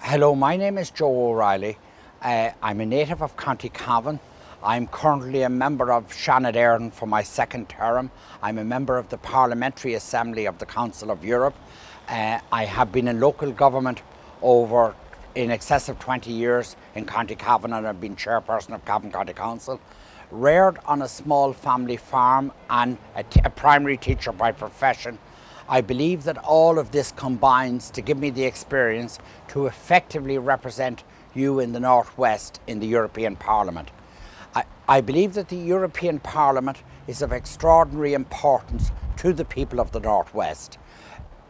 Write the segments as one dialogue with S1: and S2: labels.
S1: Hello, my name is Joe O'Reilly. I'm a native of County Cavan. I'm currently a member of Shannon Éireann for my second term. I'm a member of the Parliamentary Assembly of the Council of Europe. I have been in local government over in excess of 20 years in County Cavan, and I've been chairperson of Cavan County Council. Reared on a small family farm and a primary teacher by profession, I believe that all of this combines to give me the experience to effectively represent you in the Northwest in the European Parliament. I believe that the European Parliament is of extraordinary importance to the people of the Northwest.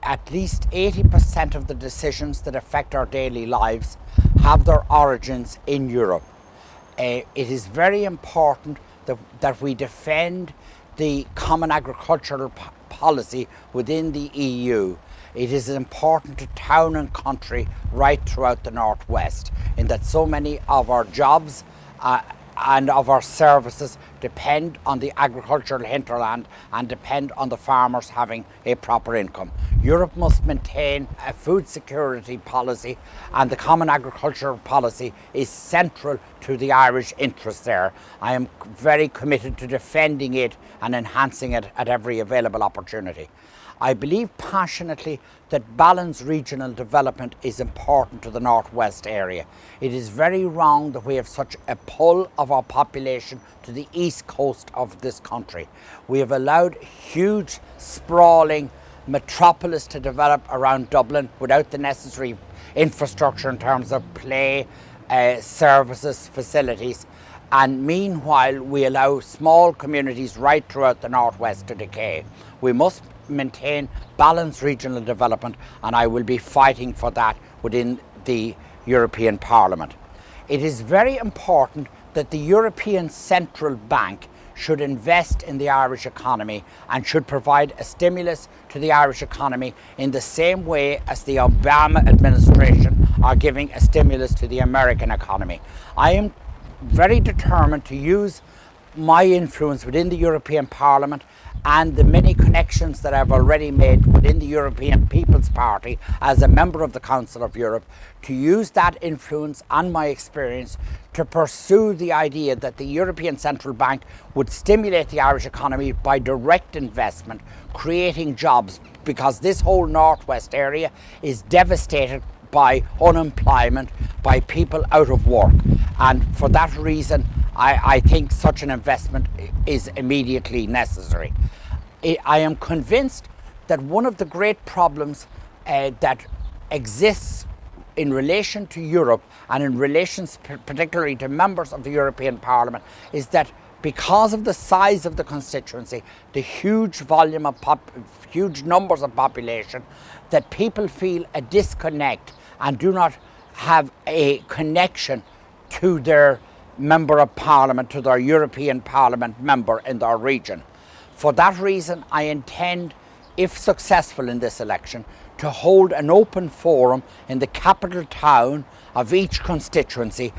S1: At least 80% of the decisions that affect our daily lives have their origins in Europe. It is very important that we defend the common agricultural policy within the EU. It is important to town and country right throughout the Northwest, in that so many of our jobs and of our services depend on the agricultural hinterland and depend on the farmers having a proper income. Europe must maintain a food security policy, and the common agricultural policy is central to the Irish interest there. I am very committed to defending it and enhancing it at every available opportunity. I believe passionately that balanced regional development is important to the Northwest area. It is very wrong that we have such a pull of our population to the east coast of this country. We have allowed huge, sprawling metropolis to develop around Dublin without the necessary infrastructure in terms of play, services, facilities. And meanwhile, we allow small communities right throughout the Northwest to decay. We must maintain balanced regional development, and I will be fighting for that within the European Parliament. It is very important that the European Central Bank should invest in the Irish economy and should provide a stimulus to the Irish economy in the same way as the Obama administration are giving a stimulus to the American economy. I am very determined to use my influence within the European Parliament and the many connections that I've already made within the European People's Party as a member of the Council of Europe, to use that influence and my experience to pursue the idea that the European Central Bank would stimulate the Irish economy by direct investment, creating jobs, because this whole Northwest area is devastated by unemployment, by people out of work. And for that reason, I think such an investment is immediately necessary. I am convinced that one of the great problems that exists in relation to Europe and in relation particularly to members of the European Parliament is that because of the size of the constituency, the huge volume of huge numbers of population, that people feel a disconnect and do not have a connection to their member of Parliament, to their European Parliament member in their region. For that reason, I intend, if successful in this election, to hold an open forum in the capital town of each constituency,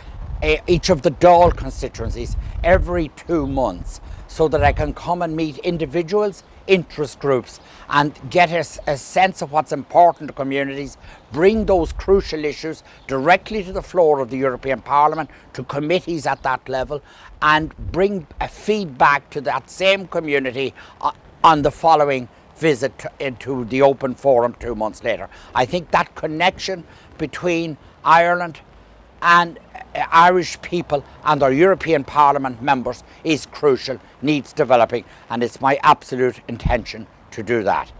S1: each of the Dáil constituencies, every 2 months, so that I can come and meet individuals, interest groups, and get a sense of what's important to communities, bring those crucial issues directly to the floor of the European Parliament, to committees at that level, and bring a feedback to that same community on the following visit into the open forum 2 months later. I think that connection between Ireland and Irish people and our European Parliament members is crucial, needs developing, and it's my absolute intention to do that.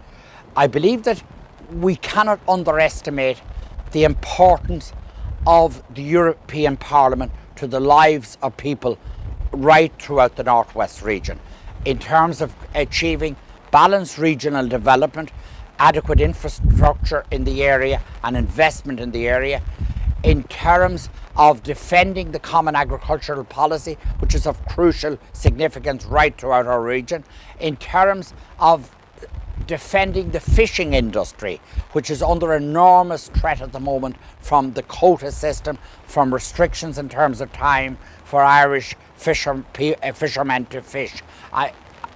S1: I believe that we cannot underestimate the importance of the European Parliament to the lives of people right throughout the Northwest region in terms of achieving balanced regional development, adequate infrastructure in the area and investment in the area, in terms of defending the common agricultural policy, which is of crucial significance right throughout our region, in terms of defending the fishing industry, which is under enormous threat at the moment from the quota system, from restrictions in terms of time for Irish fishermen to fish,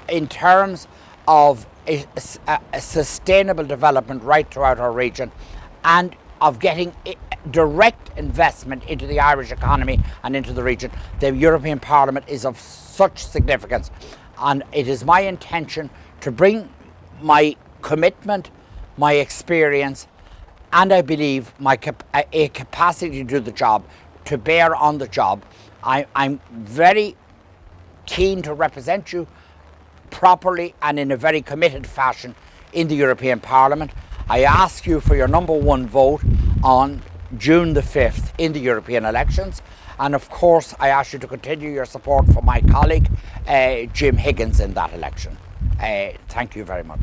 S1: in terms of a sustainable development right throughout our region, and of getting direct investment into the Irish economy and into the region. The European Parliament is of such significance, and it is my intention to bring my commitment, my experience, and I believe a capacity to do the job, to bear on the job. I'm very keen to represent you properly and in a very committed fashion in the European Parliament. I ask you for your number one vote on June the 5th in the European elections, and of course I ask you to continue your support for my colleague Jim Higgins in that election. Thank you very much.